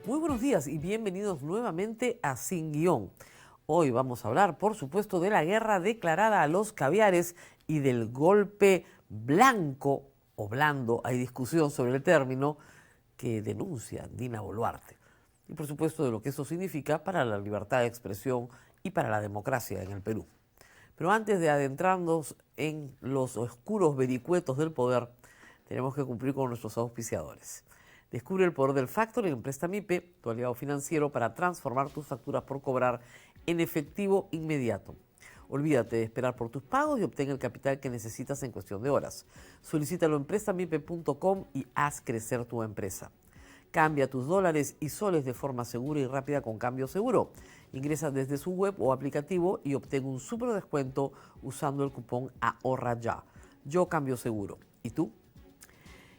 Muy buenos días y bienvenidos nuevamente a Sin Guión. Hoy vamos a hablar, por supuesto, de la guerra declarada a los caviares y del golpe blanco o blando, hay discusión sobre el término, que denuncia Dina Boluarte. Y por supuesto de lo que eso significa para la libertad de expresión y para la democracia en el Perú. Pero antes de adentrarnos en los oscuros vericuetos del poder, tenemos que cumplir con nuestros auspiciadores. Descubre el poder del factoring en Prestamipe, tu aliado financiero para transformar tus facturas por cobrar en efectivo inmediato. Olvídate de esperar por tus pagos y obtén el capital que necesitas en cuestión de horas. Solicítalo en prestamipe.com y haz crecer tu empresa. Cambia tus dólares y soles de forma segura y rápida con Cambio Seguro. Ingresa desde su web o aplicativo y obtén un súper descuento usando el cupón Ahorra Ya. Yo Cambio Seguro. ¿Y tú?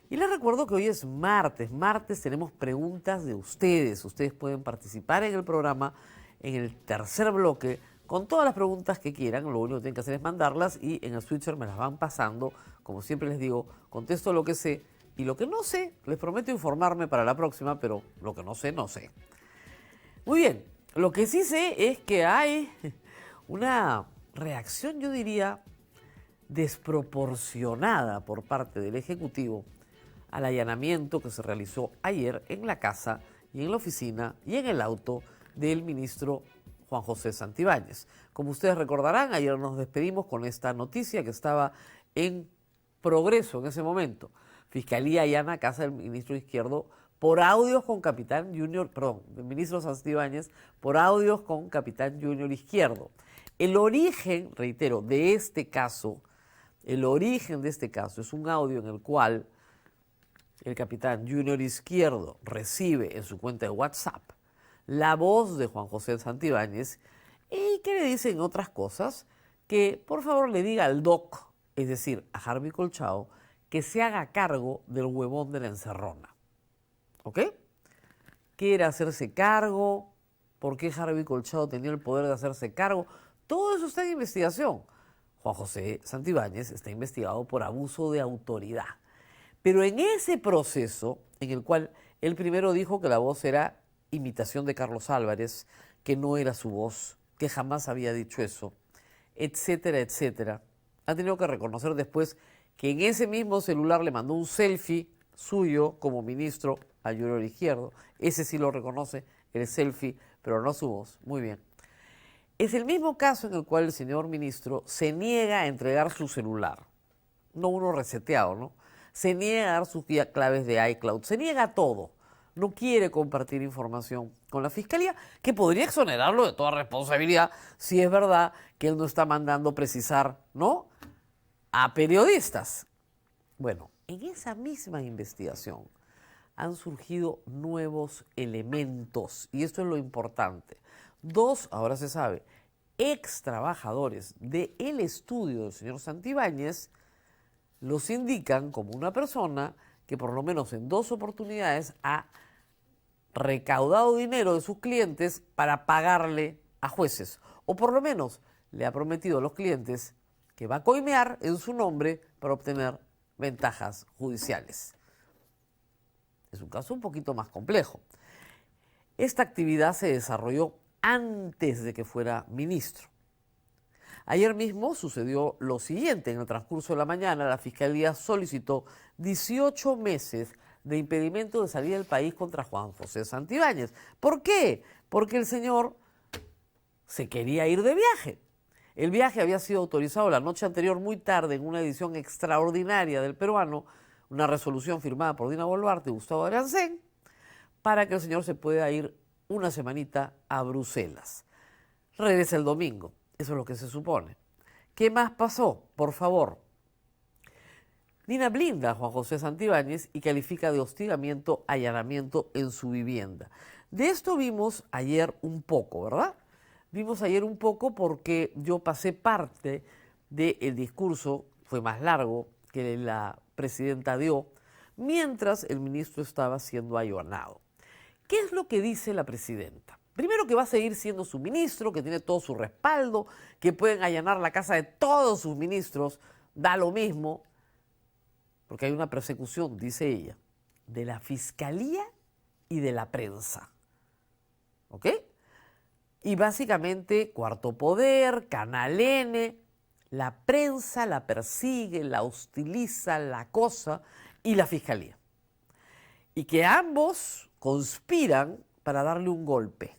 Y les recuerdo que hoy es martes. Martes tenemos preguntas de ustedes. Ustedes pueden participar en el programa en el tercer bloque con todas las preguntas que quieran. Lo único que tienen que hacer es mandarlas y en el switcher me las van pasando. Como siempre les digo, contesto lo que sé. Y lo que no sé, les prometo informarme para la próxima, pero lo que no sé, no sé. Muy bien, lo que sí sé es que hay una reacción, yo diría, desproporcionada por parte del Ejecutivo al allanamiento que se realizó ayer en la casa y en la oficina y en el auto del ministro Juan José Santibáñez. Como ustedes recordarán, ayer nos despedimos con esta noticia que estaba en progreso en ese momento. Fiscalía allana casa del ministro Izquierdo por audios con Capitán Junior, del ministro Santibáñez, por audios con Capitán Junior Izquierdo. El origen, reitero, de este caso, el origen de este caso es un audio en el cual el Capitán Junior Izquierdo recibe en su cuenta de WhatsApp la voz de Juan José Santibáñez y que le dicen otras cosas, que por favor le diga al DOC, es decir, a Harvey Colchado, que se haga cargo del huevón de la encerrona. ¿Ok? Quiere hacerse cargo. ¿Por qué Harvey Colchado tenía el poder de hacerse cargo? Todo eso está en investigación. Juan José Santibáñez está investigado por abuso de autoridad. Pero en ese proceso, en el cual él primero dijo que la voz era imitación de Carlos Álvarez, que no era su voz, que jamás había dicho eso, etcétera, etcétera, ha tenido que reconocer después que en ese mismo celular le mandó un selfie suyo como ministro a Junior Izquierdo. Ese sí lo reconoce, el selfie, pero no su voz. Muy bien. Es el mismo caso en el cual el señor ministro se niega a entregar su celular. No uno reseteado, ¿no? Se niega a dar sus claves de iCloud, se niega a todo. No quiere compartir información con la Fiscalía, que podría exonerarlo de toda responsabilidad si es verdad que él no está mandando precisar, ¿no?, a periodistas. Bueno, en esa misma investigación han surgido nuevos elementos, y esto es lo importante. Dos, ahora se sabe, ex trabajadores del estudio del señor Santibáñez los indican como una persona que por lo menos en 2 oportunidades ha recaudado dinero de sus clientes para pagarle a jueces. O por lo menos le ha prometido a los clientes que va a coimear en su nombre para obtener ventajas judiciales. Es un caso un poquito más complejo. Esta actividad se desarrolló antes de que fuera ministro. Ayer mismo sucedió lo siguiente. En el transcurso de la mañana, la Fiscalía solicitó 18 meses de impedimento de salida del país contra Juan José Santibáñez. ¿Por qué? Porque el señor se quería ir de viaje. El viaje había sido autorizado la noche anterior muy tarde en una edición extraordinaria del Peruano, una resolución firmada por Dina Boluarte y Gustavo Arancén, para que el señor se pueda ir una semanita a Bruselas. Regresa el domingo. Eso es lo que se supone. ¿Qué más pasó? Por favor. Dina blinda a Juan José Santibáñez y califica de hostigamiento, allanamiento en su vivienda. De esto vimos ayer un poco, ¿verdad? Vimos ayer un poco porque yo pasé parte del discurso, fue más largo, que la presidenta dio, mientras el ministro estaba siendo allanado. ¿Qué es lo que dice la presidenta? Primero, que va a seguir siendo su ministro, que tiene todo su respaldo, que pueden allanar la casa de todos sus ministros, da lo mismo, porque hay una persecución, dice ella, de la Fiscalía y de la prensa. ¿Ok? Y básicamente Cuarto Poder, Canal N, la prensa la persigue, la hostiliza, la acosa y la fiscalía. Y que ambos conspiran para darle un golpe.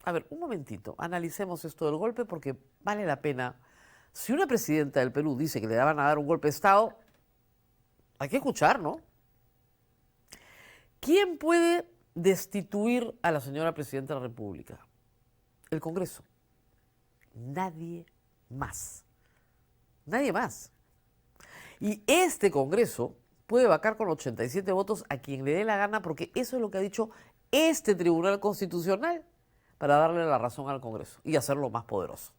A ver, un momentito, analicemos esto del golpe porque vale la pena. Si una presidenta del Perú dice que le van a dar un golpe de Estado, hay que escuchar, ¿no? ¿Quién puede destituir a la señora presidenta de la República? El Congreso. Nadie más. Nadie más. Y este Congreso puede vacar con 87 votos a quien le dé la gana porque eso es lo que ha dicho este Tribunal Constitucional para darle la razón al Congreso y hacerlo más poderoso.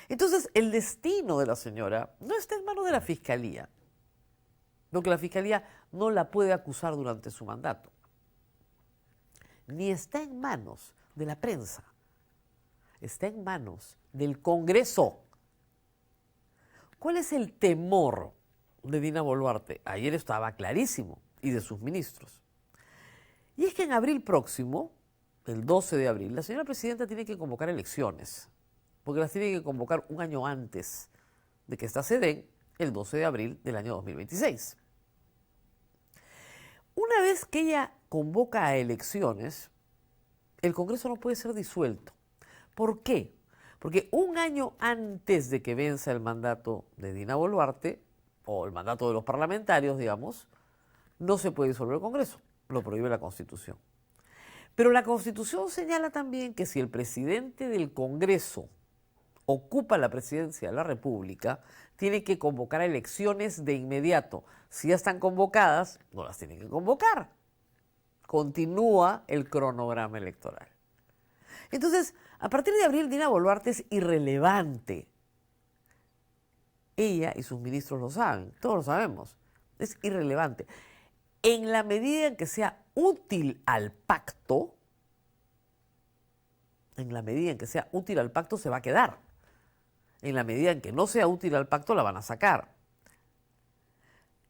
Entonces, el destino de la señora no está en manos de la Fiscalía, porque la Fiscalía no la puede acusar durante su mandato, ni está en manos de la prensa, está en manos del Congreso. ¿Cuál es el temor de Dina Boluarte? Ayer estaba clarísimo, y de sus ministros. Y es que en abril próximo, el 12 de abril, la señora presidenta tiene que convocar elecciones, porque las tiene que convocar un año antes de que éstas se den, el 12 de abril del año 2026. Una vez que ella convoca a elecciones, el Congreso no puede ser disuelto. ¿Por qué? Porque un año antes de que venza el mandato de Dina Boluarte, o el mandato de los parlamentarios, digamos, no se puede disolver el Congreso, lo prohíbe la Constitución. Pero la Constitución señala también que si el presidente del Congreso ocupa la presidencia de la República, tiene que convocar a elecciones de inmediato. Si ya están convocadas, no las tiene que convocar. Continúa el cronograma electoral. Entonces, a partir de abril, Dina Boluarte es irrelevante. Ella y sus ministros lo saben, todos lo sabemos. Es irrelevante. En la medida en que sea útil al pacto, se va a quedar. En la medida en que no sea útil al pacto, la van a sacar.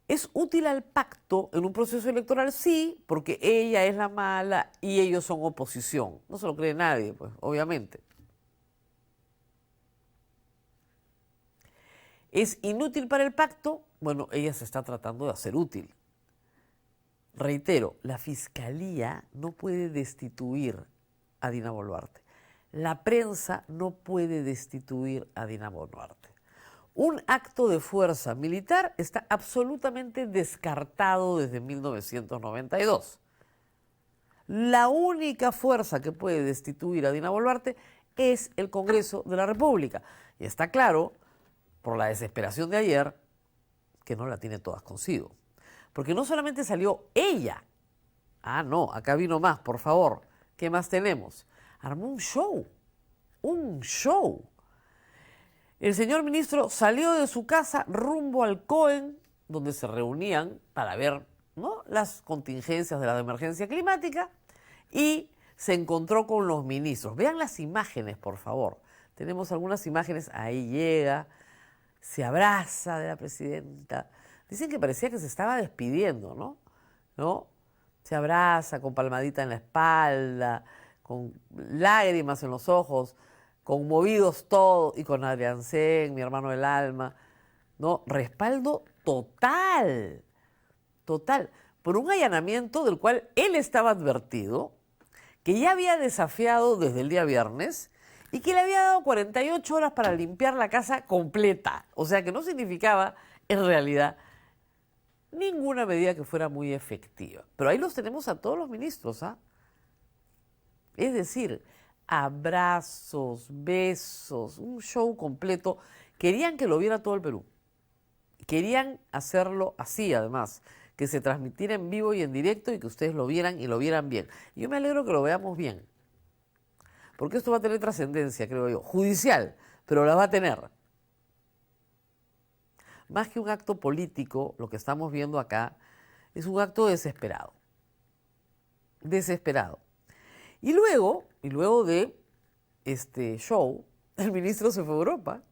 ¿Es útil al pacto en un proceso electoral? Sí, porque ella es la mala y ellos son oposición. No se lo cree nadie, pues, obviamente. ¿Es inútil para el pacto? Bueno, ella se está tratando de hacer útil. Reitero, la Fiscalía no puede destituir a Dina Boluarte. La prensa no puede destituir a Dina Boluarte. Un acto de fuerza militar está absolutamente descartado desde 1992. La única fuerza que puede destituir a Dina Boluarte es el Congreso de la República. Y está claro, por la desesperación de ayer, que no la tiene todas consigo. Porque no solamente salió ella. Ah, no, acá vino más, por favor. ¿Qué más tenemos? Armó un show. Un show. El señor ministro salió de su casa rumbo al COEN, donde se reunían para ver, ¿no?, las contingencias de la emergencia climática, y se encontró con los ministros. Vean las imágenes, por favor. Tenemos algunas imágenes. Ahí llega, se abraza de la presidenta. Dicen que parecía que se estaba despidiendo, ¿no? Se abraza con palmadita en la espalda, con lágrimas en los ojos, conmovidos todos, y con Adrián Sen, mi hermano del alma, ¿no? Respaldo total, total, por un allanamiento del cual él estaba advertido, que ya había desafiado desde el día viernes y que le había dado 48 horas para limpiar la casa completa. O sea que no significaba, en realidad, ninguna medida que fuera muy efectiva. Pero ahí los tenemos a todos los ministros, ¿ah? Es decir, abrazos, besos, un show completo. Querían que lo viera todo el Perú. Querían hacerlo así, además, que se transmitiera en vivo y en directo y que ustedes lo vieran y lo vieran bien. Y yo me alegro que lo veamos bien, porque esto va a tener trascendencia, creo yo, judicial, pero la va a tener. Más que un acto político, lo que estamos viendo acá es un acto desesperado. Desesperado. Y luego de este show, el ministro se fue a Europa.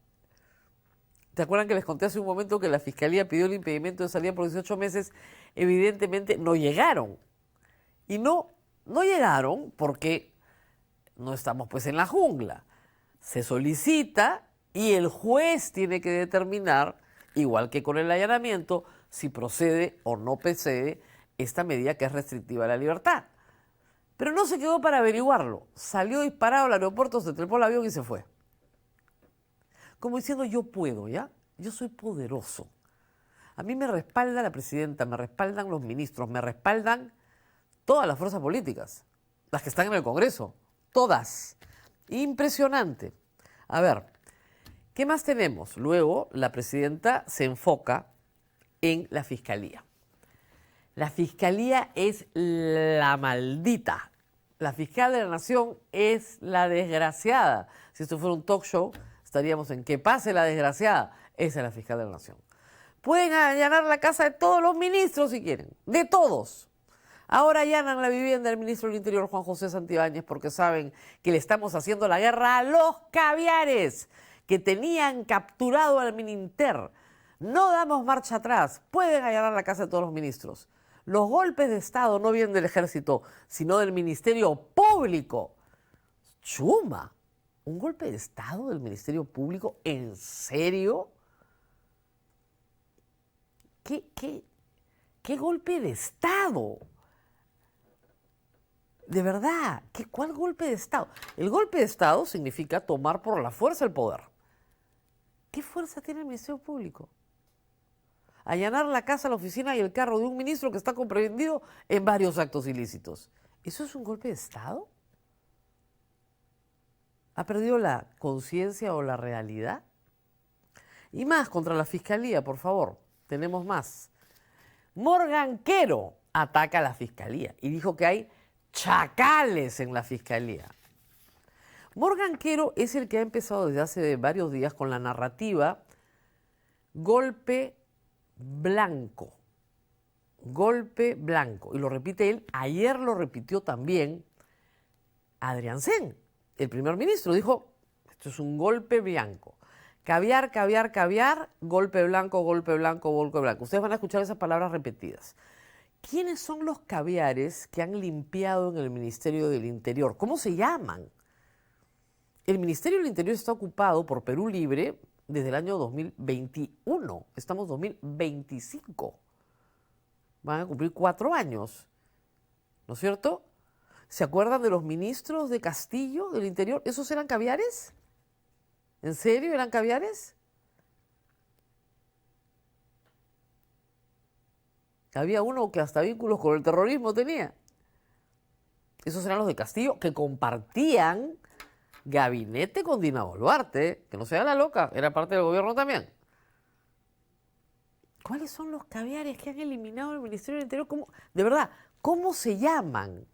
¿Se acuerdan que les conté hace un momento que la Fiscalía pidió el impedimento de salida por 18 meses? Evidentemente no llegaron. Y no No llegaron porque no estamos pues en la jungla. Se solicita y el juez tiene que determinar, igual que con el allanamiento, si procede o no procede esta medida que es restrictiva de la libertad. Pero no se quedó para averiguarlo. Salió disparado al aeropuerto, se trepó el avión y se fue. Como diciendo, yo puedo, ¿ya? Yo soy poderoso. A mí me respalda la presidenta, me respaldan los ministros, me respaldan todas las fuerzas políticas, las que están en el Congreso, todas. Impresionante. A ver, ¿qué más tenemos? Luego, la presidenta se enfoca en la fiscalía. La fiscalía es la maldita. La fiscal de la nación es la desgraciada. Si esto fuera un talk show, estaríamos en que pase la desgraciada. Esa es la fiscal de la nación. Pueden allanar la casa de todos los ministros si quieren, de todos. Ahora allanan la vivienda del ministro del Interior, Juan José Santibáñez, porque saben que le estamos haciendo la guerra a los caviares que tenían capturado al Mininter. No damos marcha atrás. Pueden allanar la casa de todos los ministros. Los golpes de Estado no vienen del ejército, sino del Ministerio Público. Chuma, ¿un golpe de Estado del Ministerio Público? ¿En serio? ¿Qué golpe de Estado? De verdad, ¿cuál golpe de Estado? El golpe de Estado significa tomar por la fuerza el poder. ¿Qué fuerza tiene el Ministerio Público? Allanar la casa, la oficina y el carro de un ministro que está comprendido en varios actos ilícitos. ¿Eso es un golpe de Estado? ¿Ha perdido la conciencia o la realidad? Y más contra la Fiscalía, por favor. Tenemos más. Morganquero ataca a la Fiscalía y dijo que hay chacales en la Fiscalía. Morganquero es el que ha empezado desde hace varios días con la narrativa golpe blanco. Golpe blanco. Y lo repite él. Ayer lo repitió también Adrián Sen, el primer ministro. Dijo, esto es un golpe blanco. Caviar, caviar, caviar, golpe blanco, golpe blanco, golpe blanco. Ustedes van a escuchar esas palabras repetidas. ¿Quiénes son los caviares que han limpiado en el Ministerio del Interior? ¿Cómo se llaman? El Ministerio del Interior está ocupado por Perú Libre desde el año 2021. Estamos 2025. Van a cumplir 4 años. ¿No es cierto? ¿Se acuerdan de los ministros de Castillo del Interior? ¿Esos eran caviares? ¿En serio eran caviares? Había uno que hasta vínculos con el terrorismo tenía. Esos eran los de Castillo, que compartían gabinete con Dina Boluarte, que no se haga la loca, era parte del gobierno también. ¿Cuáles son los caviares que han eliminado el Ministerio del Interior? ¿Cómo? De verdad, ¿cómo se llaman?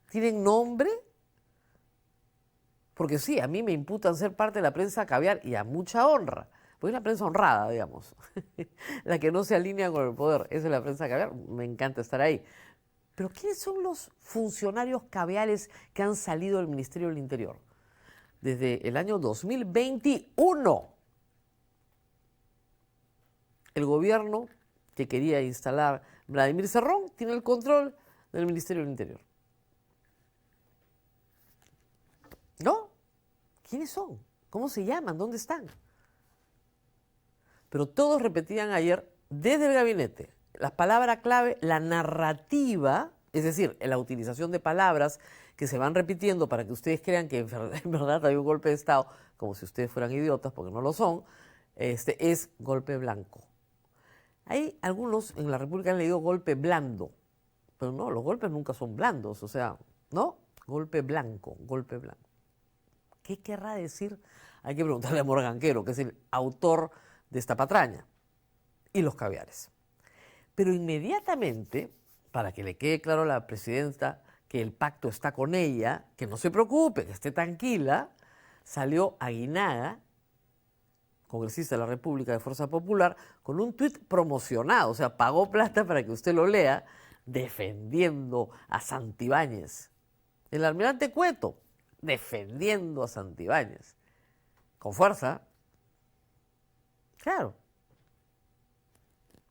¿Tienen nombre? Porque sí, a mí me imputan ser parte de la prensa caviar y a mucha honra. Porque es la prensa honrada, digamos. La que no se alinea con el poder. Esa es la prensa caviar. Me encanta estar ahí. Pero ¿quiénes son los funcionarios caviares que han salido del Ministerio del Interior? Desde el año 2021. El gobierno que quería instalar Vladimir Cerrón tiene el control del Ministerio del Interior. ¿No? ¿Quiénes son? ¿Cómo se llaman? ¿Dónde están? Pero todos repetían ayer desde el gabinete la palabra clave, la narrativa, es decir, la utilización de palabras que se van repitiendo para que ustedes crean que en verdad hay un golpe de Estado, como si ustedes fueran idiotas, porque no lo son, es golpe blanco. Hay algunos en la República han leído golpe blando, pero no, los golpes nunca son blandos, o sea, ¿no? Golpe blanco, golpe blanco. ¿Qué querrá decir? Hay que preguntarle a Morganquero, que es el autor de esta patraña, y los caviares. Pero inmediatamente, para que le quede claro a la presidenta que el pacto está con ella, que no se preocupe, que esté tranquila, salió Aguinaga, congresista de la República de Fuerza Popular, con un tuit promocionado, o sea, pagó plata para que usted lo lea, defendiendo a Santibáñez. El almirante Cueto, defendiendo a Santibáñez. Con fuerza. Claro.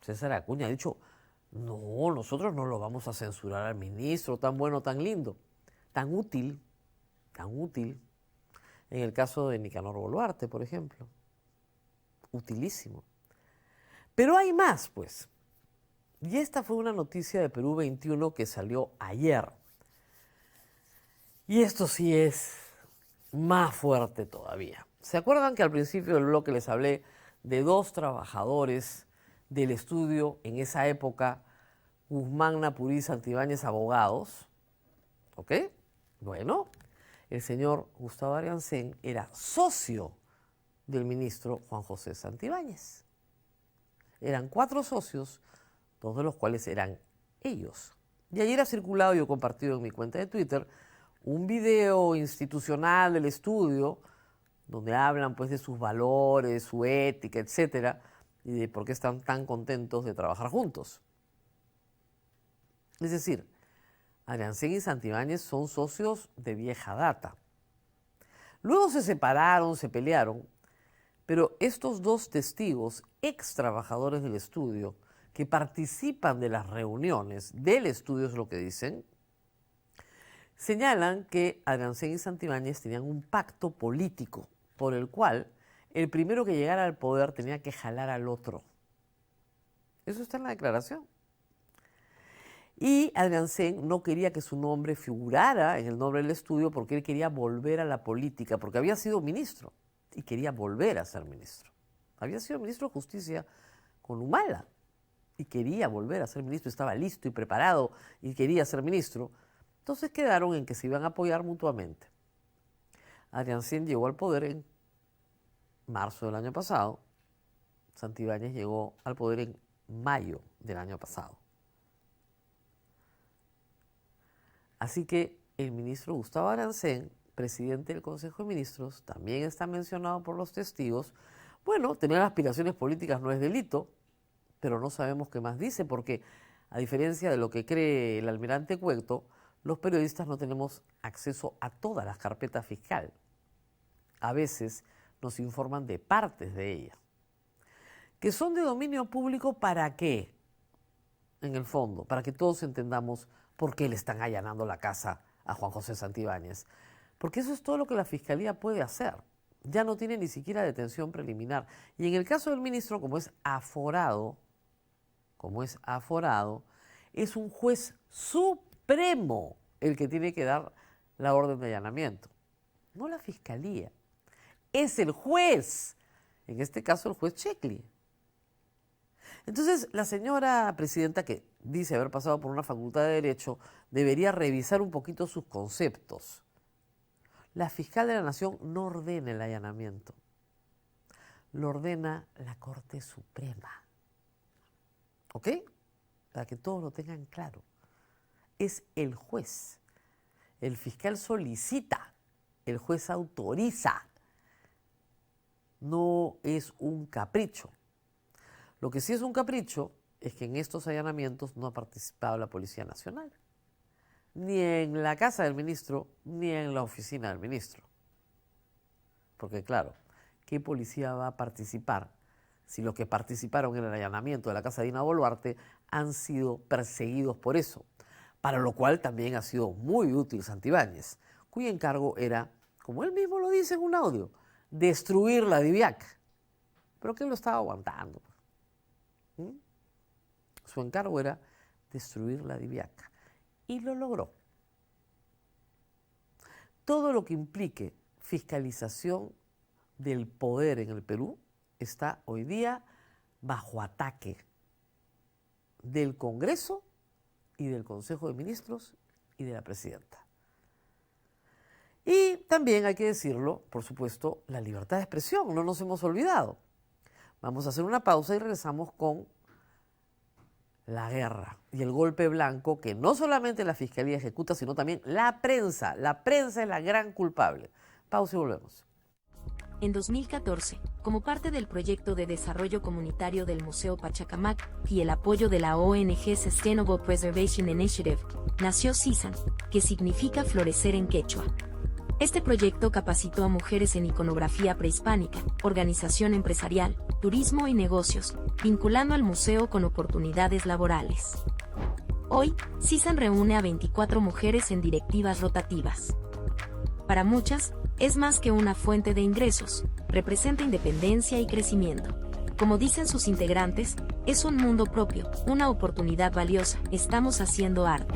César Acuña ha dicho, No, nosotros no lo vamos a censurar al ministro, tan bueno, tan lindo, tan útil, en el caso de Nicanor Boluarte, por ejemplo. Utilísimo. Pero hay más, pues. Y esta fue una noticia de Perú 21 que salió ayer. Y esto sí es más fuerte todavía. ¿Se acuerdan que al principio del bloque les hablé de 2 trabajadores del estudio en esa época, Guzmán, Napurí y Santibáñez, abogados? ¿Ok? Bueno, el señor Gustavo Ariancén era socio del ministro Juan José Santibáñez. Eran 4 socios, 2 de los cuales eran ellos. Y ayer ha circulado, yo he compartido en mi cuenta de Twitter, un video institucional del estudio donde hablan pues de sus valores, su ética, etcétera, y de por qué están tan contentos de trabajar juntos. Es decir, Ariancén y Santibáñez son socios de vieja data. Luego se separaron, se pelearon, pero estos 2 testigos, ex trabajadores del estudio, que participan de las reuniones del estudio, es lo que dicen, señalan que Ariancén y Santibáñez tenían un pacto político por el cual el primero que llegara al poder tenía que jalar al otro. Eso está en la declaración. Y Ariancén no quería que su nombre figurara en el nombre del estudio porque él quería volver a la política, porque había sido ministro y quería volver a ser ministro. Había sido ministro de Justicia con Humala y quería volver a ser ministro, estaba listo y preparado y quería ser ministro. Entonces quedaron en que se iban a apoyar mutuamente. Ariancén llegó al poder en marzo del año pasado. Santibáñez llegó al poder en mayo del año pasado. Así que el ministro Gustavo Ariancén, presidente del Consejo de Ministros, también está mencionado por los testigos. Bueno, tener aspiraciones políticas no es delito, pero no sabemos qué más dice, porque a diferencia de lo que cree el almirante Cueto, los periodistas no tenemos acceso a todas las carpetas fiscales. A veces nos informan de partes de ellas. ¿Que son de dominio público para qué? En el fondo, para que todos entendamos por qué le están allanando la casa a Juan José Santibáñez. Porque eso es todo lo que la Fiscalía puede hacer. Ya no tiene ni siquiera detención preliminar. Y en el caso del ministro, como es aforado, es un juez supremo el que tiene que dar la orden de allanamiento. No la Fiscalía. Es el juez. En este caso, el juez Checli. Entonces, la señora presidenta, que dice haber pasado por una facultad de Derecho, debería revisar un poquito sus conceptos. La fiscal de la Nación no ordena el allanamiento. Lo ordena la Corte Suprema. ¿Ok? Para que todos lo tengan claro. Es el juez. El fiscal solicita, el juez autoriza. No es un capricho. Lo que sí es un capricho es que en estos allanamientos no ha participado la Policía Nacional, ni en la casa del ministro, ni en la oficina del ministro. Porque claro, ¿qué policía va a participar si los que participaron en el allanamiento de la casa de Dina Boluarte han sido perseguidos por eso? Para lo cual también ha sido muy útil Santibáñez, cuyo encargo era, como él mismo lo dice en un audio, destruir la DIVIAC. Pero que él lo estaba aguantando. Su encargo era destruir la DIVIAC. Y lo logró. Todo lo que implique fiscalización del poder en el Perú está hoy día bajo ataque del Congreso y del Consejo de Ministros y de la Presidenta. Y también hay que decirlo, por supuesto, la libertad de expresión, no nos hemos olvidado. Vamos a hacer una pausa y regresamos con la guerra y el golpe blanco que no solamente la Fiscalía ejecuta, sino también la prensa. La prensa es la gran culpable. Pausa y volvemos. En 2014, como parte del proyecto de desarrollo comunitario del Museo Pachacamac y el apoyo de la ONG Sustainable Preservation Initiative, nació CISAN, que significa florecer en quechua. Este proyecto capacitó a mujeres en iconografía prehispánica, organización empresarial, turismo y negocios, vinculando al museo con oportunidades laborales. Hoy, CISAN reúne a 24 mujeres en directivas rotativas. Para muchas, es más que una fuente de ingresos, representa independencia y crecimiento. Como dicen sus integrantes, es un mundo propio, una oportunidad valiosa, estamos haciendo arte.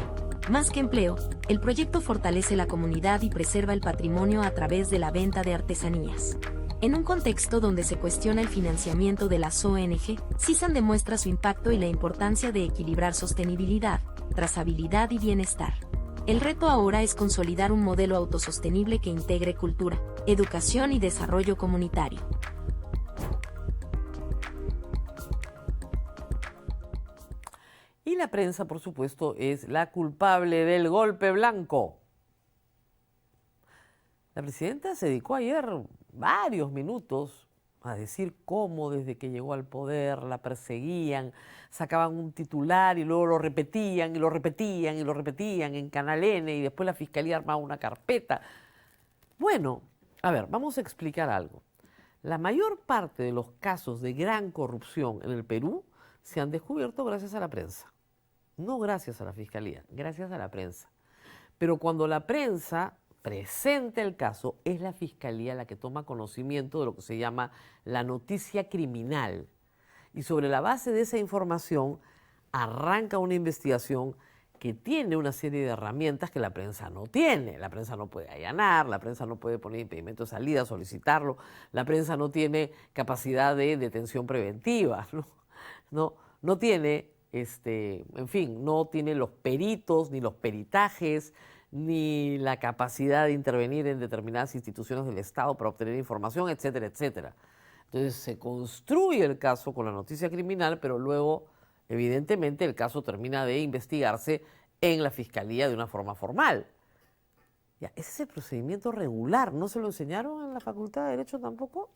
Más que empleo, el proyecto fortalece la comunidad y preserva el patrimonio a través de la venta de artesanías. En un contexto donde se cuestiona el financiamiento de las ONG, CISAN demuestra su impacto y la importancia de equilibrar sostenibilidad, trazabilidad y bienestar. El reto ahora es consolidar un modelo autosostenible que integre cultura, educación y desarrollo comunitario. Y la prensa, por supuesto, es la culpable del golpe blanco. La presidenta se dedicó ayer varios minutos a decir cómo desde que llegó al poder la perseguían, sacaban un titular y luego lo repetían y lo repetían y lo repetían en Canal N y después la fiscalía armaba una carpeta. Bueno, a ver, vamos a explicar algo. La mayor parte de los casos de gran corrupción en el Perú se han descubierto gracias a la prensa. No gracias a la fiscalía, gracias a la prensa. Pero cuando la prensa presenta el caso, es la fiscalía la que toma conocimiento de lo que se llama la noticia criminal. Y sobre la base de esa información arranca una investigación que tiene una serie de herramientas que la prensa no tiene. La prensa no puede allanar, la prensa no puede poner impedimento de salida, solicitarlo, la prensa no tiene capacidad de detención preventiva, no tiene, en fin, no tiene los peritos ni los peritajes, ni la capacidad de intervenir en determinadas instituciones del Estado para obtener información, etcétera, etcétera. Entonces se construye el caso con la noticia criminal, pero luego, evidentemente, el caso termina de investigarse en la Fiscalía de una forma formal. Ya, ese es el procedimiento regular. ¿No se lo enseñaron en la Facultad de Derecho tampoco?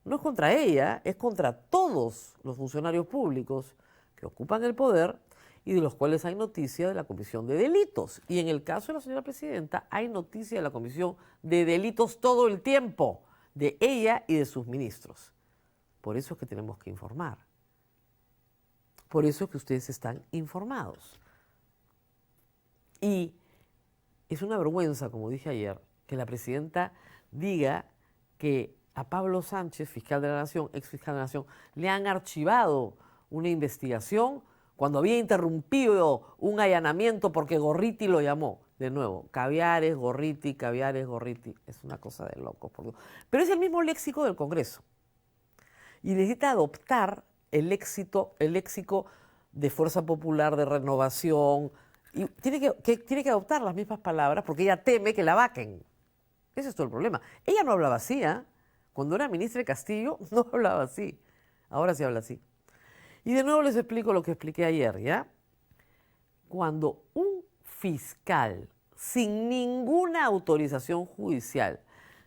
No es contra ella, es contra todos los funcionarios públicos que ocupan el poder y de los cuales hay noticia de la comisión de delitos. Y en el caso de la señora presidenta, hay noticia de la comisión de delitos todo el tiempo, de ella y de sus ministros. Por eso es que tenemos que informar. Por eso es que ustedes están informados. Y es una vergüenza, como dije ayer, que la presidenta diga que a Pablo Sánchez, fiscal de la Nación, ex fiscal de la Nación, le han archivado una investigación cuando había interrumpido un allanamiento porque Gorriti lo llamó. De nuevo, caviares, Gorriti, es una cosa de locos, por Dios. Pero es el mismo léxico del Congreso. Y necesita adoptar el léxico de Fuerza Popular, de Renovación, y tiene que adoptar las mismas palabras porque ella teme que la vaquen. Ese es todo el problema. Ella no hablaba así, ¿eh? Cuando era ministra de Castillo, no hablaba así. Ahora sí habla así. Y de nuevo les explico lo que expliqué ayer, ¿ya? Cuando un fiscal, sin ninguna autorización judicial,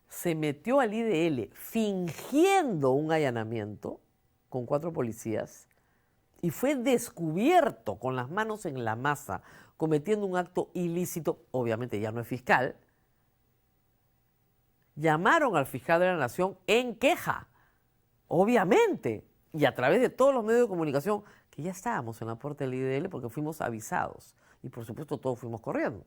se metió al IDL fingiendo un allanamiento con 4 policías y fue descubierto con las manos en la masa cometiendo un acto ilícito, obviamente ya no es fiscal, llamaron al fiscal de la Nación en queja, obviamente, y a través de todos los medios de comunicación, que ya estábamos en la puerta del IDL porque fuimos avisados y por supuesto todos fuimos corriendo.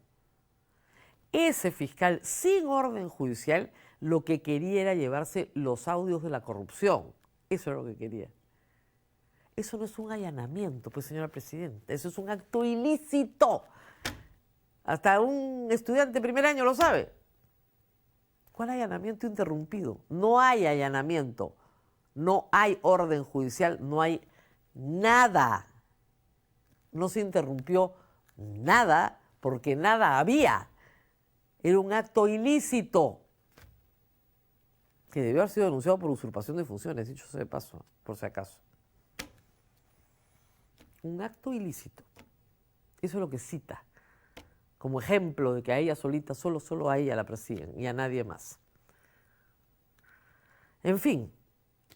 Ese fiscal sin orden judicial lo que quería era llevarse los audios de la corrupción. Eso era lo que quería. Eso no es un allanamiento, pues señora presidenta, eso es un acto ilícito. Hasta un estudiante de primer año lo sabe. ¿Cuál allanamiento interrumpido? No hay allanamiento, no hay orden judicial, no hay nada. No se interrumpió nada porque nada había. Era un acto ilícito que debió haber sido denunciado por usurpación de funciones, dicho sea de paso, por si acaso. Un acto ilícito. Eso es lo que cita como ejemplo de que a ella solita, solo a ella la persiguen y a nadie más. En fin,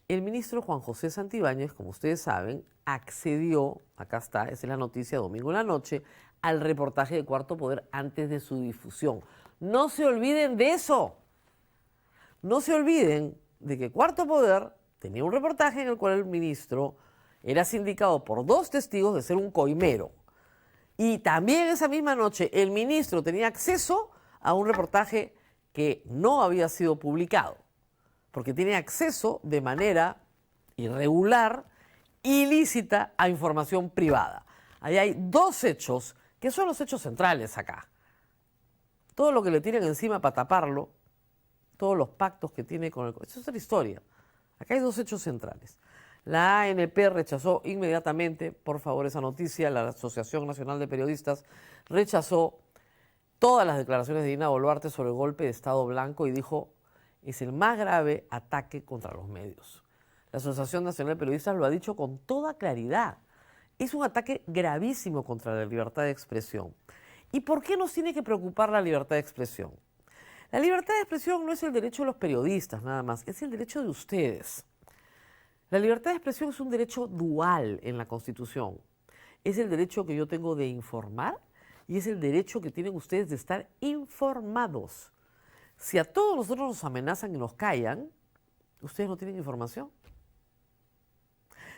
el ministro Juan José Santibáñez, como ustedes saben, accedió, acá está, esa es la noticia, domingo en la noche, al reportaje de Cuarto Poder antes de su difusión. No se olviden de eso. No se olviden de que Cuarto Poder tenía un reportaje en el cual el ministro era sindicado por 2 testigos de ser un coimero. Y también esa misma noche el ministro tenía acceso a un reportaje que no había sido publicado, porque tiene acceso de manera irregular, ilícita, a información privada. Ahí hay 2 hechos que son los hechos centrales acá. Todo lo que le tienen encima para taparlo, todos los pactos que tiene con el... Eso es otra historia. Acá hay 2 hechos centrales. La ANP rechazó inmediatamente, por favor, esa noticia. La Asociación Nacional de Periodistas rechazó todas las declaraciones de Dina Boluarte sobre el golpe de Estado blanco y dijo, es el más grave ataque contra los medios. La Asociación Nacional de Periodistas lo ha dicho con toda claridad. Es un ataque gravísimo contra la libertad de expresión. ¿Y por qué nos tiene que preocupar la libertad de expresión? La libertad de expresión no es el derecho de los periodistas nada más, es el derecho de ustedes. La libertad de expresión es un derecho dual en la Constitución. Es el derecho que yo tengo de informar y es el derecho que tienen ustedes de estar informados. Si a todos nosotros nos amenazan y nos callan, ustedes no tienen información.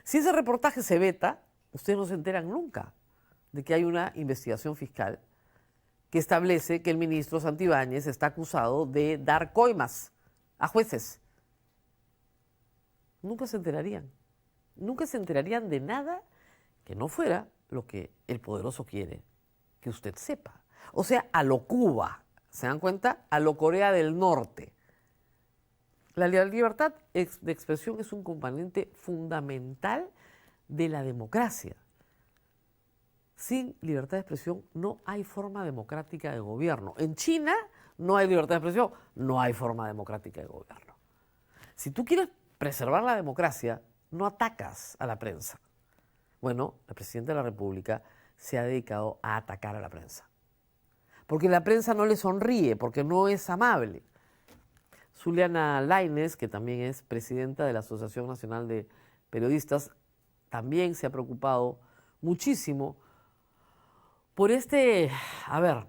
Si ese reportaje se veta, ustedes no se enteran nunca de que hay una investigación fiscal que establece que el ministro Santibáñez está acusado de dar coimas a jueces. Nunca se enterarían. Nunca se enterarían de nada que no fuera lo que el poderoso quiere que usted sepa. O sea, a lo Cuba, ¿se dan cuenta? A lo Corea del Norte. La libertad de expresión es un componente fundamental de la democracia. Sin libertad de expresión no hay forma democrática de gobierno. En China no hay libertad de expresión, no hay forma democrática de gobierno. Si tú quieres preservar la democracia, no atacas a la prensa. Bueno, el presidente de la República se ha dedicado a atacar a la prensa. Porque la prensa no le sonríe, porque no es amable. Zuliana Lainez, que también es presidenta de la Asociación Nacional de Periodistas, también se ha preocupado muchísimo por este,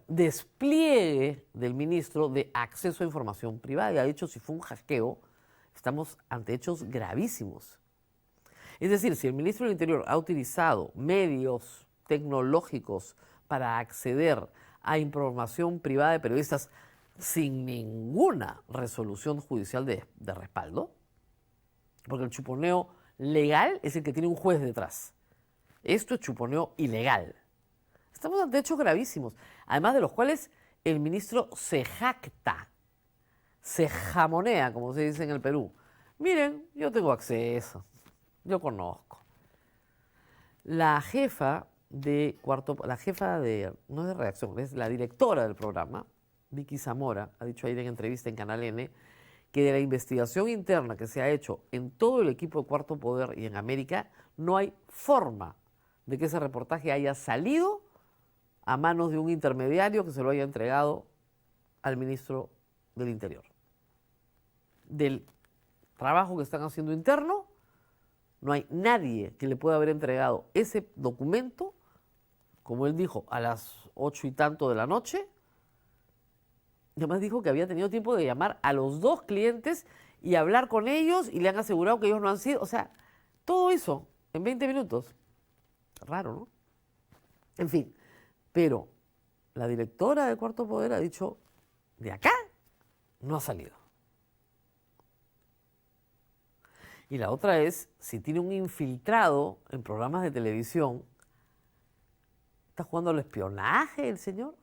despliegue del ministro de acceso a información privada. Y ha dicho, si fue un hackeo, estamos ante hechos gravísimos. Es decir, si el ministro del Interior ha utilizado medios tecnológicos para acceder a información privada de periodistas sin ninguna resolución judicial de respaldo, porque el chuponeo legal es el que tiene un juez detrás. Esto es chuponeo ilegal. Estamos ante hechos gravísimos, además de los cuales el ministro se jacta, se jamonea, como se dice en el Perú. Miren, yo tengo acceso, yo conozco. La jefa de no es de redacción, es la directora del programa, Vicky Zamora, ha dicho ayer en entrevista en Canal N, que de la investigación interna que se ha hecho en todo el equipo de Cuarto Poder y en América, no hay forma de que ese reportaje haya salido a manos de un intermediario que se lo haya entregado al ministro del Interior. Del trabajo que están haciendo interno, no hay nadie que le pueda haber entregado ese documento, como él dijo, a las 8 y tanto de la noche. Y además dijo que había tenido tiempo de llamar a los 2 clientes y hablar con ellos y le han asegurado que ellos no han sido. O sea, todo eso en 20 minutos. Raro, ¿no? En fin, pero la directora de Cuarto Poder ha dicho, de acá no ha salido. Y la otra es, si tiene un infiltrado en programas de televisión, ¿está jugando al espionaje el señor?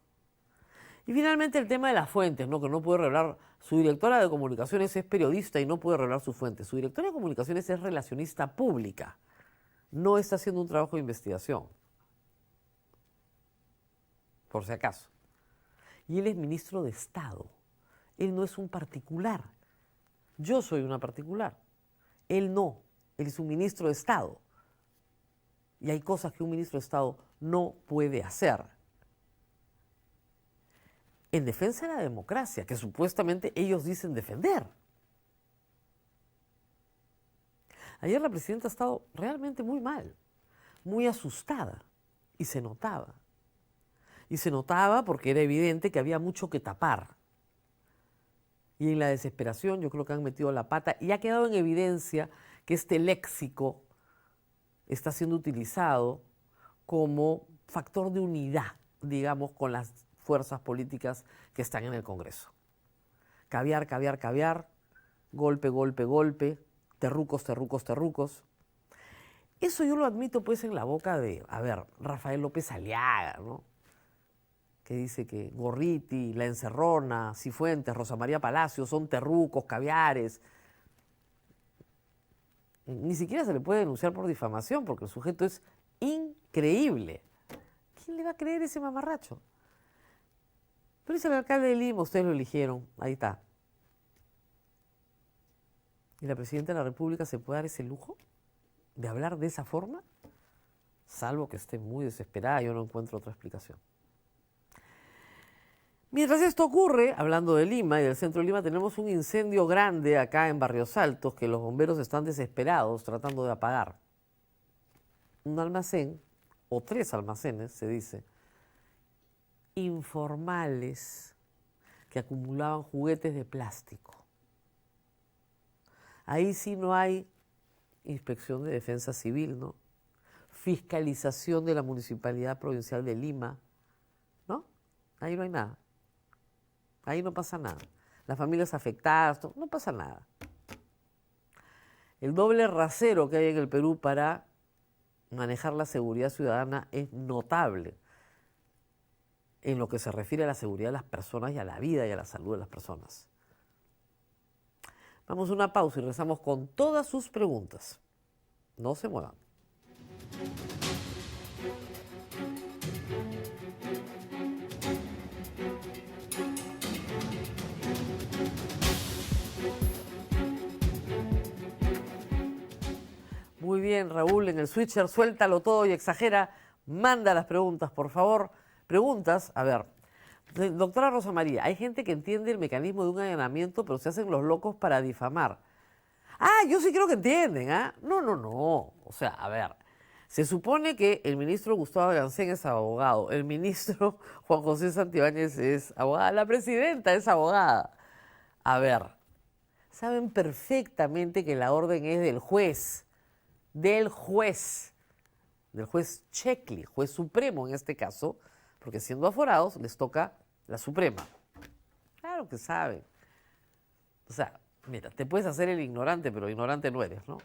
Y finalmente el tema de las fuentes, ¿no? Que no puede revelar. Su directora de comunicaciones es periodista y no puede revelar sus fuentes. Su directora de comunicaciones es relacionista pública. No está haciendo un trabajo de investigación. Por si acaso. Y él es ministro de Estado. Él no es un particular. Yo soy una particular. Él no. Él es un ministro de Estado. Y hay cosas que un ministro de Estado no puede hacer. En defensa de la democracia, que supuestamente ellos dicen defender. Ayer la presidenta ha estado realmente muy mal, muy asustada, y se notaba. Y se notaba porque era evidente que había mucho que tapar. Y en la desesperación yo creo que han metido la pata y ha quedado en evidencia que este léxico está siendo utilizado como factor de unidad, digamos, con las fuerzas políticas que están en el Congreso. Caviar, caviar, caviar, golpe, golpe, golpe, terrucos, terrucos, terrucos. Eso yo lo admito pues en la boca de, Rafael López Aliaga, ¿no? Que dice que Gorriti, La Encerrona, Cifuentes, Rosa María Palacios son terrucos, caviares. Ni siquiera se le puede denunciar por difamación porque el sujeto es increíble. ¿Quién le va a creer ese mamarracho? Pero es el alcalde de Lima, ustedes lo eligieron, ahí está. ¿Y la presidenta de la República se puede dar ese lujo de hablar de esa forma? Salvo que esté muy desesperada, yo no encuentro otra explicación. Mientras esto ocurre, hablando de Lima y del centro de Lima, tenemos un incendio grande acá en Barrios Altos que los bomberos están desesperados tratando de apagar. Un almacén, o 3 almacenes, se dice, informales, que acumulaban juguetes de plástico. Ahí sí no hay inspección de defensa civil, ¿no? Fiscalización de la Municipalidad Provincial de Lima, ¿no? Ahí no hay nada. Ahí no pasa nada. Las familias afectadas, no pasa nada. El doble rasero que hay en el Perú para manejar la seguridad ciudadana es notable en lo que se refiere a la seguridad de las personas y a la vida y a la salud de las personas. Vamos a una pausa y regresamos con todas sus preguntas. No se muevan. Muy bien, Raúl, en el switcher, suéltalo todo y exagera. Manda las preguntas, por favor. Preguntas, a ver. Doctora Rosa María, hay gente que entiende el mecanismo de un allanamiento, pero se hacen los locos para difamar. Yo sí creo que entienden, ¿ah? No. O sea, a ver, se supone que el ministro Gustavo Arancén es abogado, el ministro Juan José Santibáñez es abogada, la presidenta es abogada. A ver, saben perfectamente que la orden es del juez Checli, juez supremo en este caso, porque siendo aforados les toca la Suprema. Claro que saben. O sea, mira, te puedes hacer el ignorante, pero ignorante no eres, ¿no?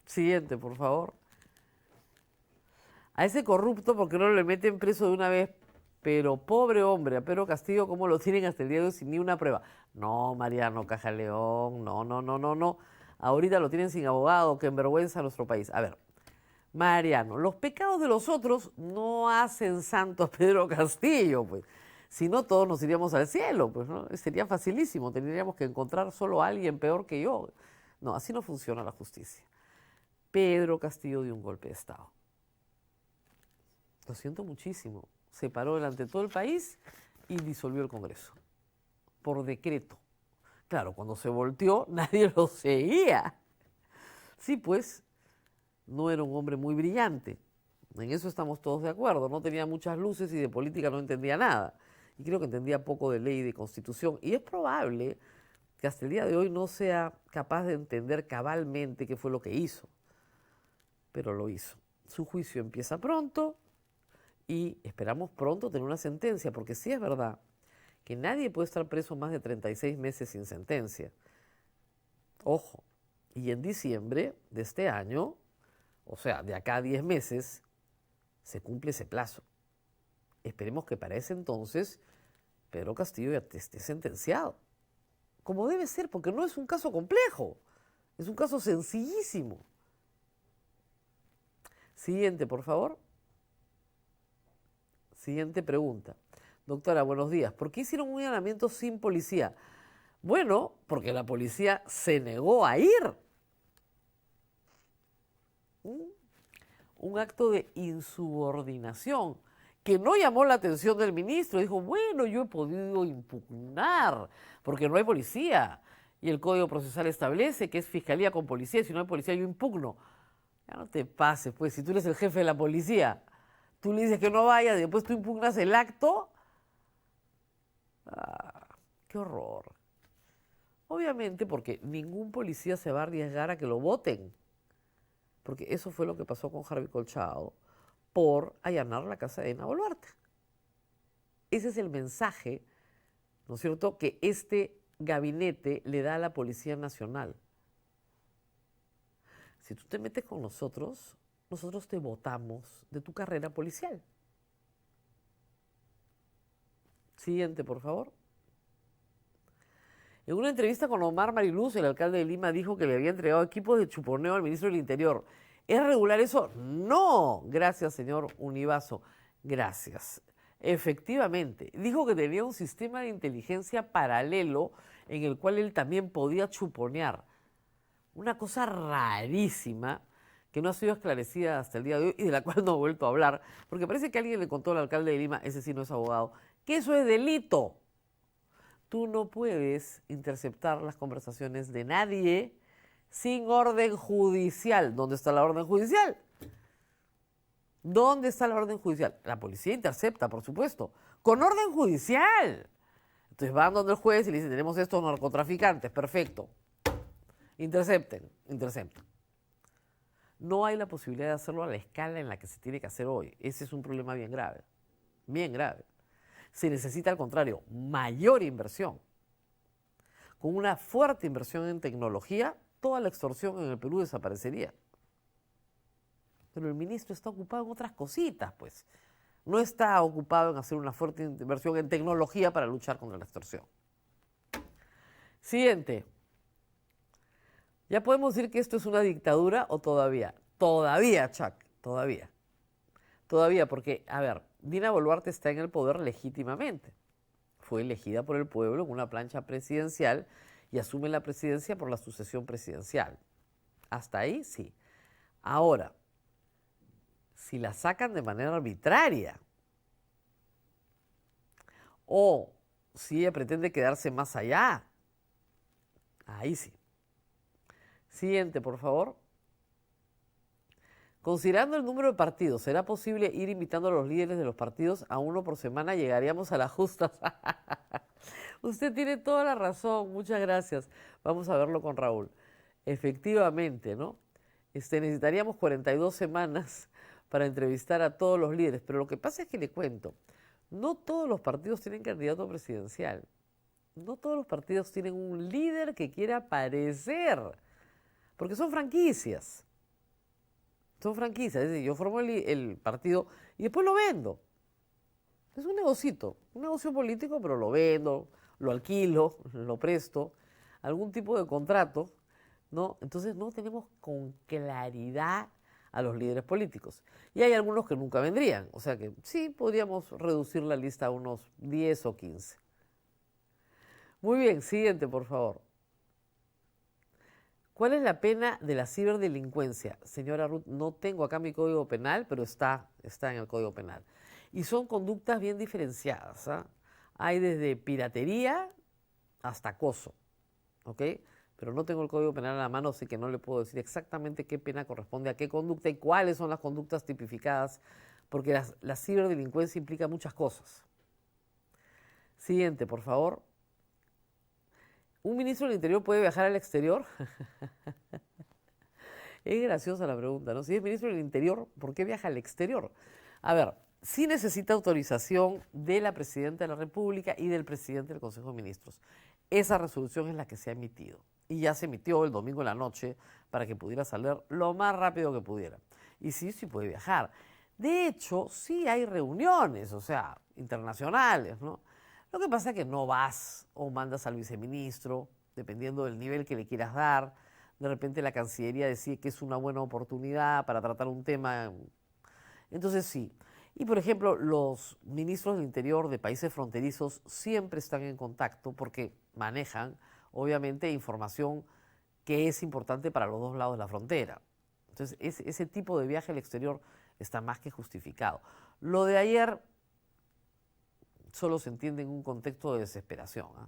Siguiente, por favor. A ese corrupto, ¿por qué no le meten preso de una vez? Pero pobre hombre, a Pedro Castillo, ¿cómo lo tienen hasta el día de hoy sin ni una prueba? No, Mariano Cajaleón, no. Ahorita lo tienen sin abogado, que envergüenza a nuestro país. A ver, Mariano, los pecados de los otros no hacen santo a Pedro Castillo, pues. Si no, todos nos iríamos al cielo, pues, ¿no? Sería facilísimo, tendríamos que encontrar solo a alguien peor que yo. No, así no funciona la justicia. Pedro Castillo dio un golpe de Estado. Lo siento muchísimo. Se paró delante de todo el país y disolvió el Congreso. Por decreto. Claro, cuando se volteó, nadie lo seguía. Sí, pues, no era un hombre muy brillante. En eso estamos todos de acuerdo. No tenía muchas luces y de política no entendía nada. Y creo que entendía poco de ley y de constitución. Y es probable que hasta el día de hoy no sea capaz de entender cabalmente qué fue lo que hizo. Pero lo hizo. Su juicio empieza pronto y esperamos pronto tener una sentencia, porque sí es verdad que nadie puede estar preso más de 36 meses sin sentencia. Ojo, y en diciembre de este año, o sea, de acá a 10 meses, se cumple ese plazo. Esperemos que para ese entonces Pedro Castillo ya esté sentenciado. Como debe ser, porque no es un caso complejo, es un caso sencillísimo. Siguiente, por favor. Siguiente pregunta. Doctora, buenos días. ¿Por qué hicieron un allanamiento sin policía? Bueno, porque la policía se negó a ir. Un acto de insubordinación que no llamó la atención del ministro. Dijo, bueno, yo he podido impugnar porque no hay policía. Y el Código Procesal establece que es fiscalía con policía. Si no hay policía, yo impugno. Ya no te pases, pues, si tú eres el jefe de la policía, tú le dices que no vaya y después tú impugnas el acto. ¡Qué horror! Obviamente porque ningún policía se va a arriesgar a que lo voten. Porque eso fue lo que pasó con Harvey Colchado por allanar la casa de Dina Boluarte. Ese es el mensaje, ¿no es cierto?, que este gabinete le da a la Policía Nacional. Si tú te metes con nosotros, nosotros te votamos de tu carrera policial. Siguiente, por favor. En una entrevista con Omar Mariluz, el alcalde de Lima dijo que le había entregado equipos de chuponeo al ministro del Interior. ¿Es regular eso? No. Gracias, señor Univaso. Gracias. Efectivamente. Dijo que tenía un sistema de inteligencia paralelo en el cual él también podía chuponear. Una cosa rarísima que no ha sido esclarecida hasta el día de hoy y de la cual no he vuelto a hablar, porque parece que alguien le contó al alcalde de Lima, ese sí no es abogado, que eso es delito. Tú no puedes interceptar las conversaciones de nadie sin orden judicial. ¿Dónde está la orden judicial? ¿Dónde está la orden judicial? La policía intercepta, por supuesto, con orden judicial. Entonces van donde el juez y le dicen, tenemos estos narcotraficantes, perfecto. Intercepten. No hay la posibilidad de hacerlo a la escala en la que se tiene que hacer hoy. Ese es un problema bien grave, bien grave. Se necesita, al contrario, mayor inversión. Con una fuerte inversión en tecnología, toda la extorsión en el Perú desaparecería. Pero el ministro está ocupado en otras cositas, pues. No está ocupado en hacer una fuerte inversión en tecnología para luchar contra la extorsión. Siguiente. ¿Ya podemos decir que esto es una dictadura o todavía? Todavía, Chuck, todavía. Todavía, porque, a ver, Dina Boluarte está en el poder legítimamente. Fue elegida por el pueblo en una plancha presidencial y asume la presidencia por la sucesión presidencial. Hasta ahí sí. Ahora, si la sacan de manera arbitraria o si ella pretende quedarse más allá, ahí sí. Siguiente, por favor. Considerando el número de partidos, ¿será posible ir invitando a los líderes de los partidos a uno por semana? Llegaríamos a las justas. Usted tiene toda la razón, muchas gracias. Vamos a verlo con Raúl. Efectivamente, ¿no? Necesitaríamos 42 semanas para entrevistar a todos los líderes, pero lo que pasa es que le cuento, no todos los partidos tienen candidato presidencial. No todos los partidos tienen un líder que quiera aparecer, porque son franquicias. Son franquicias, es decir, yo formo el partido y después lo vendo. Es un negocio político, pero lo vendo, lo alquilo, lo presto, algún tipo de contrato, ¿no? Entonces no tenemos con claridad a los líderes políticos. Y hay algunos que nunca vendrían, o sea que sí podríamos reducir la lista a unos 10 o 15. Muy bien, siguiente, por favor. ¿Cuál es la pena de la ciberdelincuencia? Señora Ruth, no tengo acá mi código penal, pero está en el código penal. Y son conductas bien diferenciadas, ¿ah? Hay desde piratería hasta acoso, ¿ok? Pero no tengo el código penal a la mano, así que no le puedo decir exactamente qué pena corresponde a qué conducta y cuáles son las conductas tipificadas, porque la ciberdelincuencia implica muchas cosas. Siguiente, por favor. ¿Un ministro del Interior puede viajar al exterior? Es graciosa la pregunta, ¿no? Si es ministro del Interior, ¿por qué viaja al exterior? A ver, sí necesita autorización de la Presidenta de la República y del Presidente del Consejo de Ministros. Esa resolución es la que se ha emitido. Y ya se emitió el domingo en la noche para que pudiera salir lo más rápido que pudiera. Y sí puede viajar. De hecho, sí hay reuniones, o sea, internacionales, ¿no? Lo que pasa es que no vas o mandas al viceministro, dependiendo del nivel que le quieras dar. De repente la Cancillería decide que es una buena oportunidad para tratar un tema. Entonces sí. Y por ejemplo, los ministros del Interior de países fronterizos siempre están en contacto porque manejan, obviamente, información que es importante para los dos lados de la frontera. Entonces ese tipo de viaje al exterior está más que justificado. Lo de ayer solo se entiende en un contexto de desesperación, ¿eh?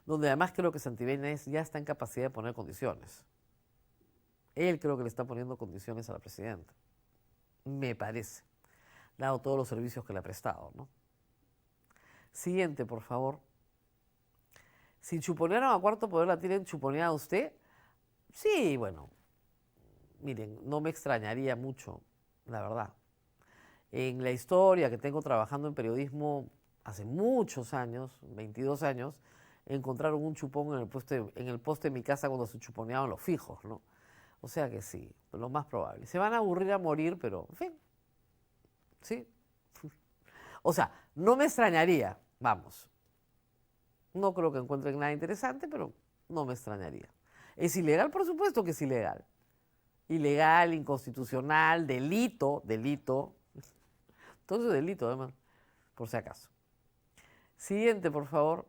Donde además creo que Santibáñez ya está en capacidad de poner condiciones. Él creo que le está poniendo condiciones a la presidenta, me parece. dado todos los servicios que le ha prestado, ¿no? Siguiente, por favor. Si chuponearon a Cuarto Poder, ¿la tienen chuponeada usted? Sí, bueno, miren, no me extrañaría mucho, la verdad. En la historia que tengo trabajando en periodismo hace muchos años, 22 años, encontraron un chupón en el poste de mi casa cuando se chuponeaban los fijos, ¿no? O sea que sí, lo más probable. Se van a aburrir a morir, pero, en fin, sí. O sea, no me extrañaría, vamos. No creo que encuentren nada interesante, pero no me extrañaría. ¿Es ilegal? Por supuesto que es ilegal. Ilegal, inconstitucional, delito. Todo eso es delito, además, por si acaso. Siguiente, por favor.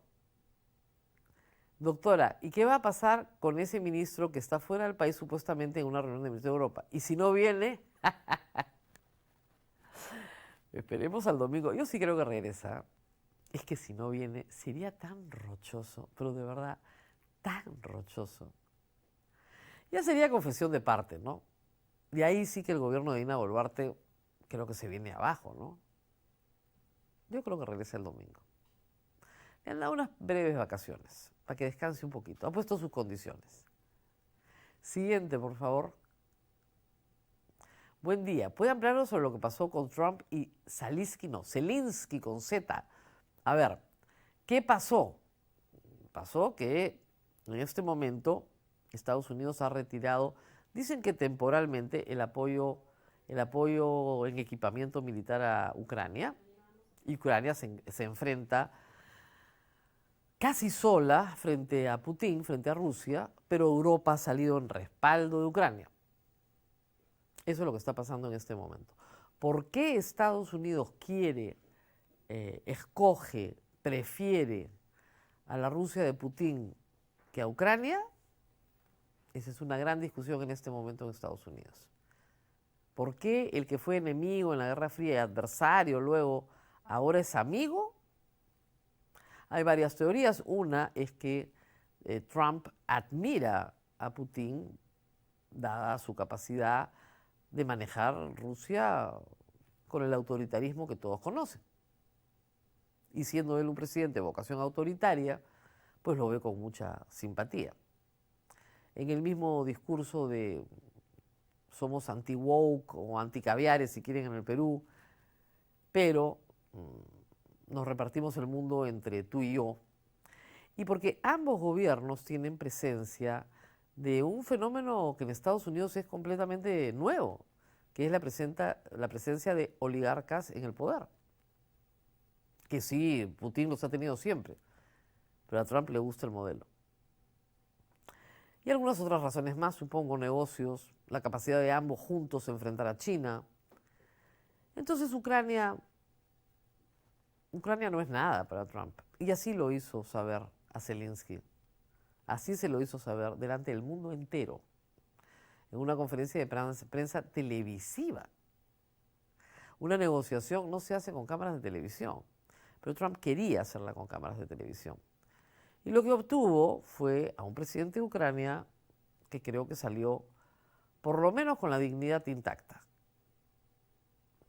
Doctora, ¿y qué va a pasar con ese ministro que está fuera del país supuestamente en una reunión de ministros de Europa? Y si no viene, esperemos al domingo. Yo sí creo que regresa. Es que si no viene, sería tan rochoso, pero de verdad, tan rochoso. Ya sería confesión de parte, ¿no? Y ahí sí que el gobierno de Dina Boluarte creo que se viene abajo, ¿no? Yo creo que regresa el domingo. Le han dado unas breves vacaciones para que descanse un poquito. Ha puesto sus condiciones. Siguiente, por favor. Buen día. ¿Puede hablarnos sobre lo que pasó con Trump y Zelensky con Z? A ver, ¿qué pasó? Pasó que en este momento Estados Unidos ha retirado, dicen que temporalmente, el apoyo en equipamiento militar a Ucrania. Y Ucrania se enfrenta casi sola frente a Putin, frente a Rusia, pero Europa ha salido en respaldo de Ucrania. Eso es lo que está pasando en este momento. ¿Por qué Estados Unidos escoge, prefiere a la Rusia de Putin que a Ucrania? Esa es una gran discusión en este momento en Estados Unidos. ¿Por qué el que fue enemigo en la Guerra Fría y adversario luego ahora es amigo? Hay varias teorías. Una es que Trump admira a Putin, dada su capacidad de manejar Rusia con el autoritarismo que todos conocen. Y siendo él un presidente de vocación autoritaria, pues lo ve con mucha simpatía. En el mismo discurso de somos anti-woke o anti-caviares, si quieren, en el Perú, pero nos repartimos el mundo entre tú y yo. Y porque ambos gobiernos tienen presencia de un fenómeno que en Estados Unidos es completamente nuevo, que es la presencia de oligarcas en el poder. Que sí, Putin los ha tenido siempre, pero a Trump le gusta el modelo. Y algunas otras razones más, supongo, negocios, la capacidad de ambos juntos de enfrentar a China. Entonces Ucrania no es nada para Trump. Y así lo hizo saber a Zelensky. Así se lo hizo saber delante del mundo entero, en una conferencia de prensa televisiva. Una negociación no se hace con cámaras de televisión, pero Trump quería hacerla con cámaras de televisión. Y lo que obtuvo fue a un presidente de Ucrania que creo que salió por lo menos con la dignidad intacta.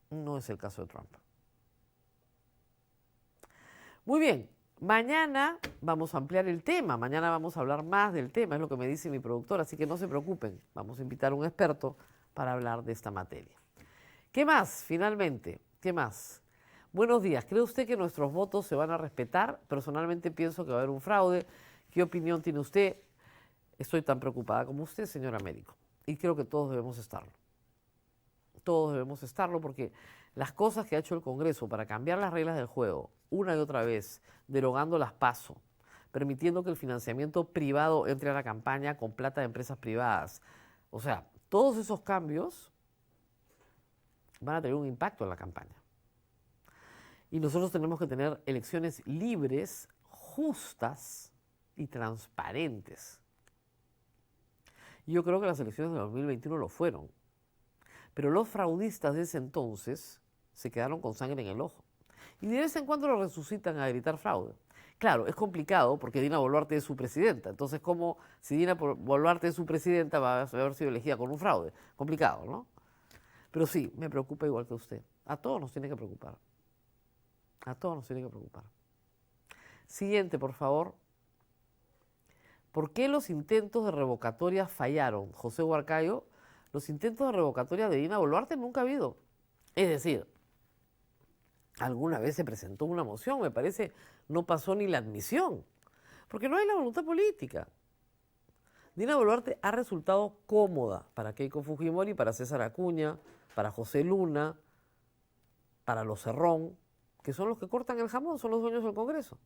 No es el caso de Trump. Muy bien, mañana vamos a ampliar el tema, mañana vamos a hablar más del tema, es lo que me dice mi productor, así que no se preocupen, vamos a invitar a un experto para hablar de esta materia. ¿Qué más, finalmente? ¿Qué más? Buenos días, ¿cree usted que nuestros votos se van a respetar? Personalmente pienso que va a haber un fraude. ¿Qué opinión tiene usted? Estoy tan preocupada como usted, señora médico, y creo que todos debemos estarlo. Todos debemos estarlo porque las cosas que ha hecho el Congreso para cambiar las reglas del juego una y otra vez, derogando las PASO, permitiendo que el financiamiento privado entre a la campaña con plata de empresas privadas. O sea, todos esos cambios van a tener un impacto en la campaña. Y nosotros tenemos que tener elecciones libres, justas y transparentes. Y yo creo que las elecciones de 2021 lo fueron. Pero los fraudistas de ese entonces se quedaron con sangre en el ojo. Y de vez en cuando lo resucitan a gritar fraude. Claro, es complicado porque Dina Boluarte es su presidenta. Entonces, ¿cómo si Dina Boluarte es su presidenta va a haber sido elegida con un fraude? Complicado, ¿no? Pero sí, me preocupa igual que usted. A todos nos tiene que preocupar. A todos nos tiene que preocupar. Siguiente, por favor. ¿Por qué los intentos de revocatoria fallaron? José Huarcayo, los intentos de revocatoria de Dina Boluarte nunca ha habido. Es decir, alguna vez se presentó una moción, me parece, no pasó ni la admisión, porque no hay la voluntad política. Dina Boluarte ha resultado cómoda para Keiko Fujimori, para César Acuña, para José Luna, para los Cerrón, que son los que cortan el jamón, son los dueños del Congreso.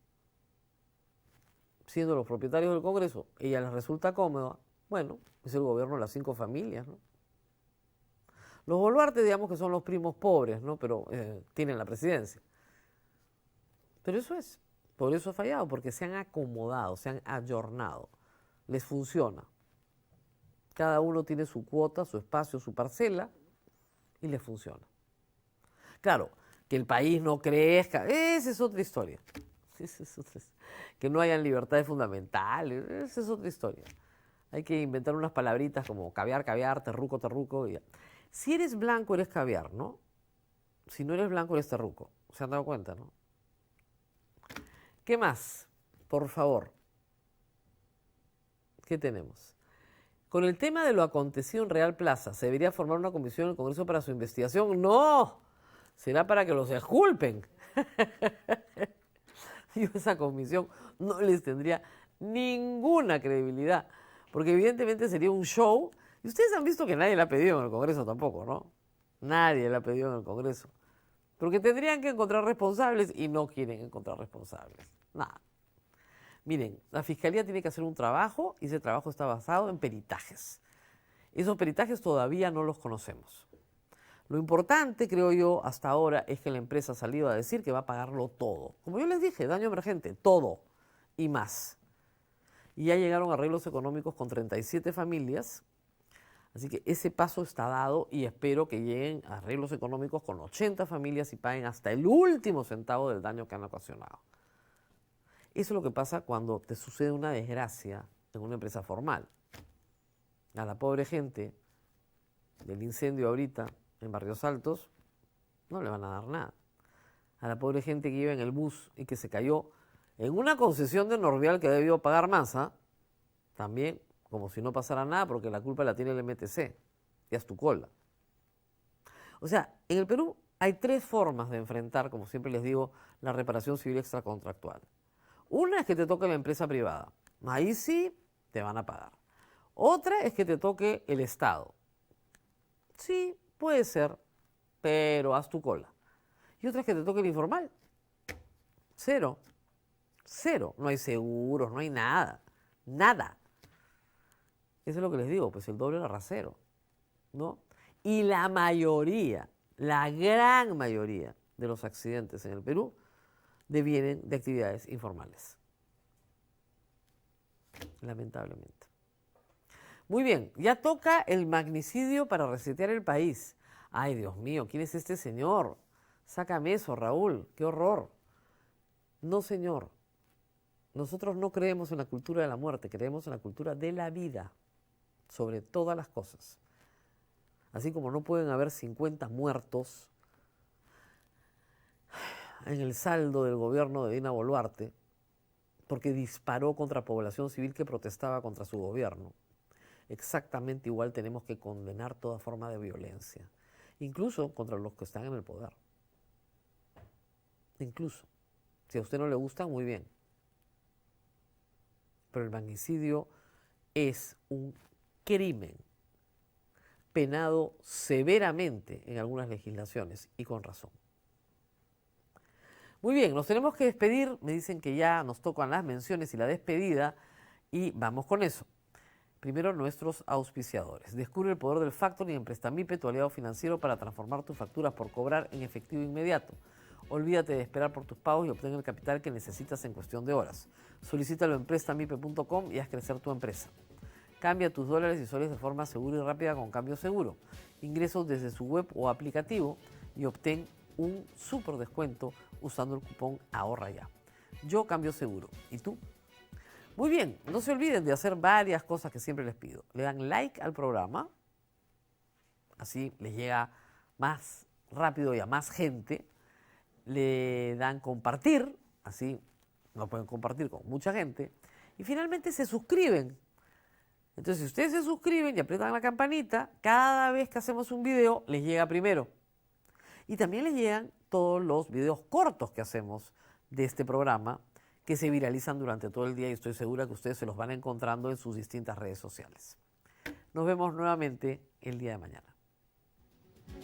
Siendo los propietarios del Congreso, ella les resulta cómoda, bueno, es el gobierno de las 5 familias, ¿no? Los Boluarte, digamos que son los primos pobres, ¿no? Pero tienen la presidencia. Pero eso es, por eso ha fallado, porque se han acomodado, se han ayornado. Les funciona. Cada uno tiene su cuota, su espacio, su parcela, y les funciona. Claro, que el país no crezca, esa es otra historia. Que no hayan libertades fundamentales, esa es otra historia. Hay que inventar unas palabritas como caviar, caviar, terruco, terruco. Y si eres blanco, eres caviar, ¿no? Si no eres blanco, eres terruco. ¿Se han dado cuenta, no? ¿Qué más? Por favor. ¿Qué tenemos? Con el tema de lo acontecido en Real Plaza, ¿se debería formar una comisión en el Congreso para su investigación? ¡No! Será para que los exculpen. Yo esa comisión no les tendría ninguna credibilidad, porque evidentemente sería un show, y ustedes han visto que nadie la ha pedido en el Congreso tampoco, ¿no? Nadie la ha pedido en el Congreso, porque tendrían que encontrar responsables y no quieren encontrar responsables, nada. Miren, la Fiscalía tiene que hacer un trabajo y ese trabajo está basado en peritajes. Esos peritajes todavía no los conocemos. Lo importante, creo yo, hasta ahora es que la empresa ha salido a decir que va a pagarlo todo. Como yo les dije, daño emergente, todo y más. Y ya llegaron arreglos económicos con 37 familias, así que ese paso está dado y espero que lleguen arreglos económicos con 80 familias y paguen hasta el último centavo del daño que han ocasionado. Eso es lo que pasa cuando te sucede una desgracia en una empresa formal. A la pobre gente del incendio ahorita en Barrios Altos no le van a dar nada. A la pobre gente que iba en el bus y que se cayó en una concesión de Norvial que debió pagar más, también como si no pasara nada porque la culpa la tiene el MTC y Astucola. O sea, en el Perú hay 3 formas de enfrentar, como siempre les digo, la reparación civil extracontractual. Una es que te toque la empresa privada. Ahí sí te van a pagar. Otra es que te toque el Estado. Sí, puede ser, pero haz tu cola. Y otra es que te toque el informal. Cero. Cero. No hay seguros, no hay nada. Nada. Eso es lo que les digo, pues el doble del rasero, ¿no? Y la mayoría, la gran mayoría de los accidentes en el Perú devienen de actividades informales. Lamentablemente. Muy bien, ya toca el magnicidio para resetear el país. Ay, Dios mío, ¿quién es este señor? Sácame eso, Raúl, qué horror. No, señor. Nosotros no creemos en la cultura de la muerte, creemos en la cultura de la vida, sobre todas las cosas. Así como no pueden haber 50 muertos en el saldo del gobierno de Dina Boluarte, porque disparó contra población civil que protestaba contra su gobierno. Exactamente igual tenemos que condenar toda forma de violencia, incluso contra los que están en el poder. Incluso. Si a usted no le gusta, muy bien. Pero el magnicidio es un crimen penado severamente en algunas legislaciones y con razón. Muy bien, nos tenemos que despedir. Me dicen que ya nos tocan las menciones y la despedida y vamos con eso. Primero, nuestros auspiciadores. Descubre el poder del factoring en Prestamipe, tu aliado financiero para transformar tus facturas por cobrar en efectivo inmediato. Olvídate de esperar por tus pagos y obtén el capital que necesitas en cuestión de horas. Solicítalo en prestamipe.com y haz crecer tu empresa. Cambia tus dólares y soles de forma segura y rápida con Cambio Seguro. Ingresos desde su web o aplicativo y obtén un súper descuento usando el cupón Ahorra Ya. Yo Cambio Seguro. ¿Y tú? Muy bien, no se olviden de hacer varias cosas que siempre les pido. Le dan like al programa, así les llega más rápido y a más gente, le dan compartir, así lo pueden compartir con mucha gente, y finalmente se suscriben. Entonces, si ustedes se suscriben y aprietan la campanita, cada vez que hacemos un video les llega primero. Y también les llegan todos los videos cortos que hacemos de este programa, que se viralizan durante todo el día y estoy segura que ustedes se los van encontrando en sus distintas redes sociales. Nos vemos nuevamente el día de mañana.